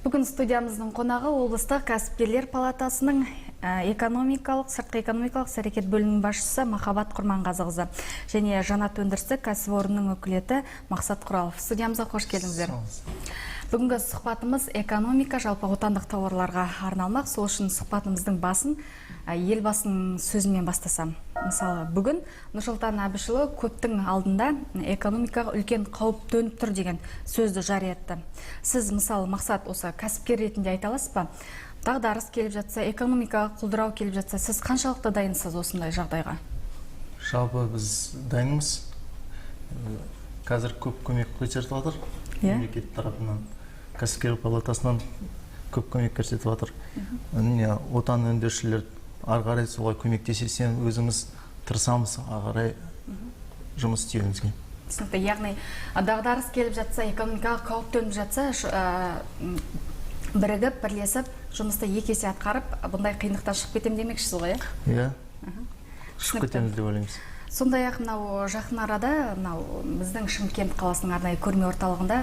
Бүгін студиямыздың қонағы облыстық кәсіпкерлер палатасының сыртқы экономикалық әрекет бөлімінің басшысы Махаббат Құрманғазықызы және Жанат өндірістік кәсіпорынның өкілеті Мақсат Құралов. Студиямызға қош келдіңіздер. Бүгінгі сұхбатымыз экономика жалпы отандық тауарларға арналмақ. Сол үшін сұхбатымыздың басын елбасының сөзімен бастасам. Мысалы, бүгін Нұрсұлтан Әбішұлы көптің алдында экономикаға үлкен қауіп төніп тұр деген сөзді жария етті. Сіз, мысалы, Мақсат, осы кәсіпкер ретінде айта аласыз ба? Дағдарыс келіп жатса, экономикаға құлдырау келіп жатса, сіз қаншалықты дайынсыз осындай жағдайға? Жалпы біз дайынбыз. Қазір көп көмек көрсетіп жатыр. Мемлекет тарапынан, кәсіпкер палатасынан көп көмек көрсетіп жатыр. Отан өндірушілер ары қарай солай көмектессе, өзіміз тырысамыз ары қарай жұмыс істеуімізге. Түсінікті, яғни дағдарыс келіп жатса, экономикаға қауіп төніп жатса, бірігіп, бірлесіп, жұмысты екі есе атқарып, бұндай қиындықтан шығып кетем демекшісіз ғой, иә? Шығып кетеміз деп ойлаймыз. Сондай-ақ мынау жақын арада біздің Шымкент қаласының арнайы көрме орталығында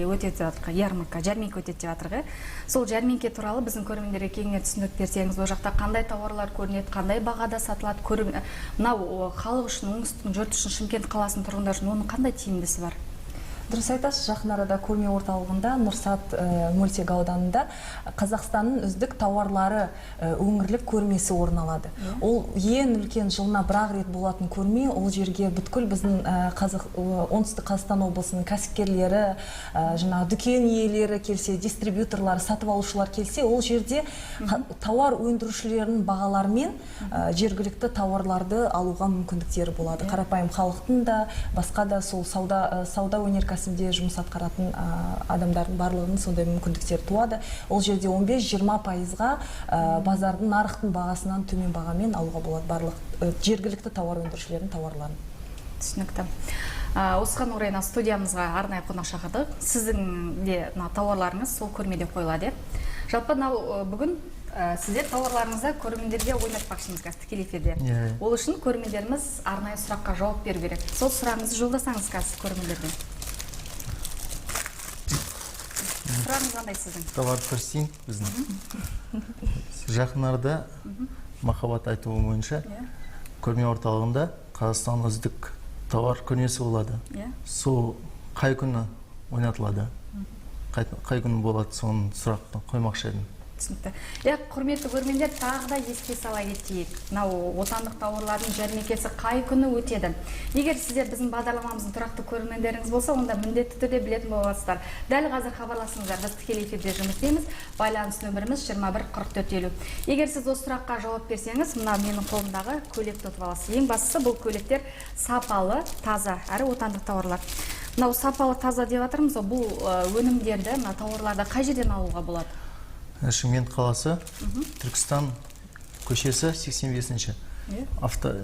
өтеді жатыр, жәрмеңке өтеді деп жатыр. Сол жәрмеңке туралы біздің көрермендерге кеңінен түсіндіріп берсеңіз, ол жақта қандай тауарлар көрінеді, қандай бағада сатылады, мынау халық үшін, оңтүстіктің жұрты үшін, Шымкент қаласының тұрғындары үшін оның қандай тиімдісі бар? Дұрыс айтасыз, жақын арада көрме орталығында Нұрсат мөлтек ауданында Қазақстанның үздік тауарлары өңірлік көрмесі орын алады. Ол ең үлкен жылына бір-ақ рет болатын көрме. Ол жерге бүткіл біздің оңтүстік Қазақстан облысының кәсіпкерлері, дүкен иелері келсе, дистрибьюторлар, сатып алушылар келсе, ол жерде тауар өндірушілерінің бағаларымен жергілікті тауарларды алуға мүмкіндіктері болады. Қарапайым халықтың да, басқа да сол сауда өнеркәсібінде жұмыс атқаратын адамдардың барлығының сондай мүмкіндіктер туады. Ол жерде 15-20%-ға базардың, нарықтың бағасынан төмен бағамен алуға болады барлық жергілікті тауар өндірушілердің тауарларын. Түсінікті. Осыған орай студиямызға арнайы қонақ шақырдық. Сіздің де тауарларыңыз сол көрмеде қойылады. Жалпы бүгін сіздер тауарларыңызды көрермендерге ойнатпақшымыз қазір тікелей эфирде. Ол үшін көрермендеріміз арнайы сұраққа жауап беру керек. Сол сұрағыңызды жолдасаңыз қазір көрермендерге. Сұрағыңыз қандай сіздің? Товар көрсетейін біздің. Жақын арада Махаббат айтуы бойынша көрме орталығында Қазақстан үздік тауар көрмесі болады. Сол қай күні ойнатылады? Қай күні болады, соның сұрақты қоймақшы едім. Түсінікті. Құрметті көрермендер, тағы да еске сала кетейік. Отандық тауарлардың жәрмеңкесі қай күні өтеді? Егер сіздер біздің бағдарламамыздың тұрақты көрермендеріңіз болса, онда міндетті түрде білетін боласыздар. Дәл қазір хабарласыңыздар, біз тікелей эфирде жұмыс істейміз. Байланыс нөміріміз 21 44 50. Егер сіз осы сұраққа жауап берсеңіз, мына менің қолымдағы көйлекті ұтып аласыз. Ең бастысы, бұл көйлектер сапалы, таза, әрі отандық тауарлар. Мынау сапалы, таза деп жатырмыз, бұл өнімдерді, тауарларды қай жерден алуға болады? Шымкент қаласы, Түркістан көшесі 85-ші.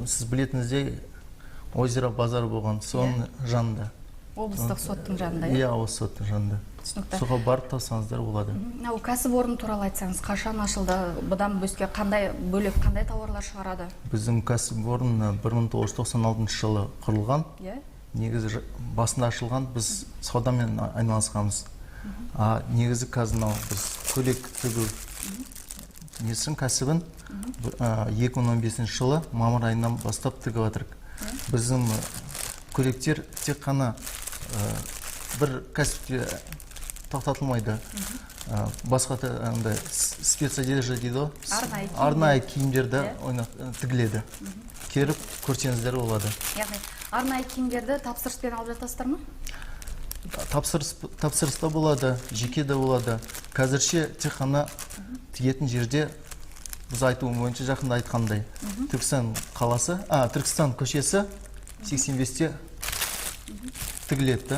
Сіз білетіңіздей озеро базар болған, соның жанында. Облыстық соттың жанында, иә? Иә, облыстық соттың жанында. Соға барып тапсаңыздар болады. Кәсіпорын туралы айтсаңыз, қашан ашылды, бұдан бөлек қандай тауарлар шығарады? Біздің кәсіпорын 1996 жылы құрылған. Негізі басында ашылған, біз саудамен айналысқанбыз. Негізі қазір біз көйлек тігу кәсібін 2015 жылы мамыр айынан бастап тігіп жатырық. Біздің көйлектер тек қана бір кәсіпте тоқтатылмайды. Басқа специализация дейді, арнайы киімдерді тігіледі. Керіп көрсеңіздер болады. Яғни арнайы киімдерді тапсырыспен алып жатасыздар ма? Тапсырыста болады, жеке де болады. Қазірше тек қана тігетін жерде біз айтуым бойынша жақында айтқандай. Түркістан көшесі 85-те тігіледі.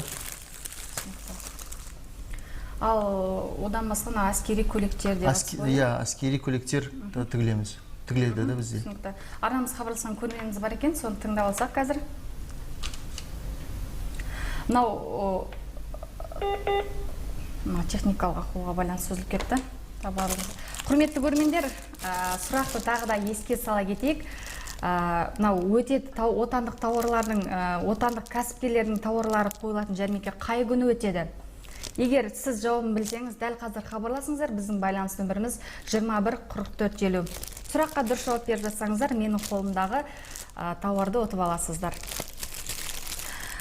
Ал одан басқа әскери көліктер де басқа? Иә, әскери көліктер тігілеміз. Тігіледі бізде. Арнамыз хабарласқан көрерменіміз бар екен, соны тыңдап алсақ қазір. Мынау техникалық ақауға байланысты үзіліп кетті. Құрметті көрермендер, сұрақты тағы да еске сала кетейік. Өтеді отандық тауарлардың, отандық кәсіпкерлердің тауарлары қойылатын жәрмеңке қай күні өтеді? Егер сіз жауабын білсеңіз, дәл қазір хабарласыңыздар, біздің байланыс нөміріміз 21 44 50. Сұраққа дұрыс жауап беріп жатсаңыздар, менің қолымдағы тауарды ұтып аласыздар.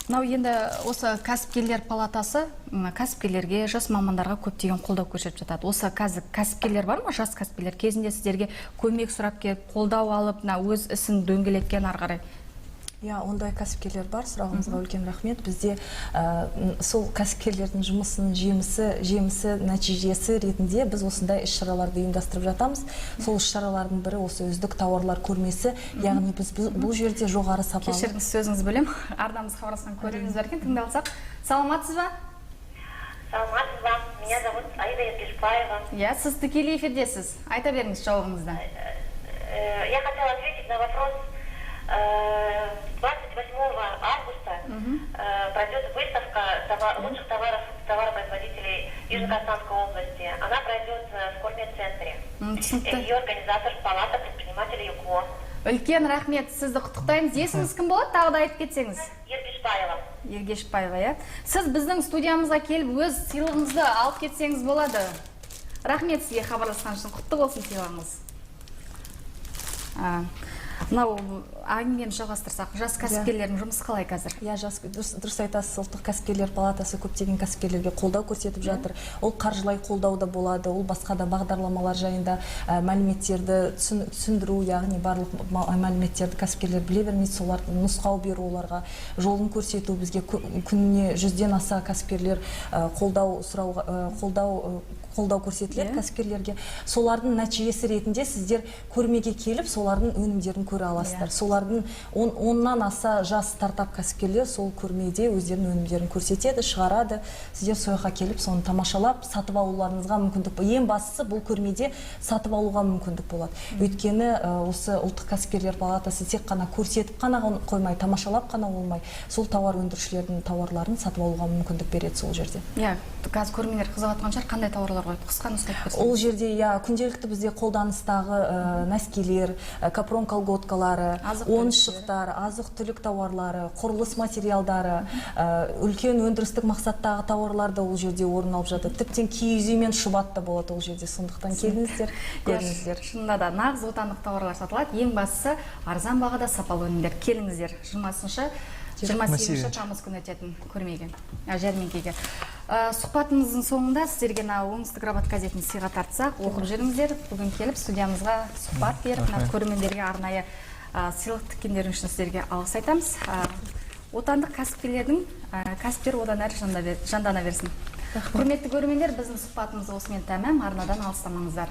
Мынау енді осы кәсіпкерлер палатасы кәсіпкерлерге, жас мамандарға көптеген қолдау көрсетіп жатады. Осы қазір кәсіпкерлер бар ма, жас кәсіпкерлер кезінде сіздерге көмек сұрап келіп, қолдау алып, өз ісін дөңгелеткен ары қарай? Иә, ондай кәсіпкерлер бар. Сұрағыңызға үлкен рахмет. Бізде сол кәсіпкерлердің жұмысының жемісі нәтижесі ретінде біз осындай іс-шараларды ұйымдастырып жатамыз. Сол іс-шаралардың бірі осы үздік тауарлар көрмесі. Яғни біз бұл жерде жоғары сапалы. Кешіріңіз, сөзіңіз бөлем. Арнамыз хабарласқан көрерміз бар екен, тыңдалсақ. Саламатсыз ба? Саламатсыз ба? Меня зовут Аида Ергешбаева. Иә, сіз тікелей эфирдесіз. Айта беріңіз жауабыңызды. Я хотела ответить на вопрос. 28 августа пройдет выставка лучших товаропроизводителей Южно-Казахстанской области. Она пройдет в Кормет-центре. Ее организатор Палата предпринимателей ЮКО. Үлкен рахмет, сізді құттықтаймыз. Есіңіз кім болады? Тағы да айтып кетсеңіз. Ергешбаева. Ергешбаева, иә. Сіз біздің студиямызға келіп, өз сыйлығыңызды алып кетсеңіз болады. Рахмет сізге хабарласқан үшін. Құтты болсын сыйлығыңыз. Мынау әңгімені жалғастырсақ, жас кәсіпкерлердің жұмысы қалай қазір? Иә, дұрыс айтасыз. Ұлттық кәсіпкерлер палатасы көптеген кәсіпкерлерге қолдау көрсетіп жатыр. Ол қаржылай қолдау да болады, ол басқа да бағдарламалар жайында мәліметтерді түсіндіру, яғни барлық мәліметтерді кәсіпкерлер біле бермейді, соларды нұсқау беру, оларға жолын көрсету. Бізге күніне 100-ден аса кәсіпкерлер қолдау көрсетіледі кәсіпкерлерге. Солардың нәтижесі ретінде сіздер көрмеге келіп, солардың өнімдерін көре аласыздар. Солардың 10-нан аса жас стартап кәсіпкерлер сол көрмеде өздерінің өнімдерін көрсетеді, шығарады. Сіздер сояққа келіп, соны тамашалап, сатып алуларыңызға мүмкіндік. Ең бастысы бұл көрмеде сатып алуға мүмкіндік болады. Өйткені осы ұлттық кәсіпкерлер палатасы тек қана көрсетіп қана қоймай, тамашалап қана болмай, сол тауар өндірушілердің тауарларын сатып алуға мүмкіндік береді сол жерде. Иә, қазір көрмелер қызығатқан шығар, қандай тауарлар қойды? Қысқа нұсқап берсеңіз. Ол жерде күнделікті бізде қолданыстағы нәскелер, капрон колготкалары, ойыншықтар, азық-түлік тауарлары, құрылыс материалдары, үлкен өндірістік мақсаттағы тауарлар да ол жерде орын алып жатыр. Тіптен киіз үй мен шұбат та болады ол жерде. Сондықтан келіңіздер, көріңіздер. Шынында да нағыз отандық тауарлар сатылады. Ең бастысы арзан бағада сапалы өнімдер. Келіңіздер 28 тамыз күні өтетін көрмеге, жәрмеңкеге. Сұхбатымыздың соңында сіздерге оңтүстік рабат газетін сыйға тартсақ, оқып жүріңіздер. Бүгін келіп студиямызға сұхбат беріп, көрермендерге арнайы сыйлық тіккендерің үшін сіздерге алғыс айтамыз. Отандық кәсіпкерлердің кәсіптері одан әрі жандана берсін. Құрметті көрермендер, біздің сұхбатымыз осымен тәмам. Арнадан алыстамаңыздар.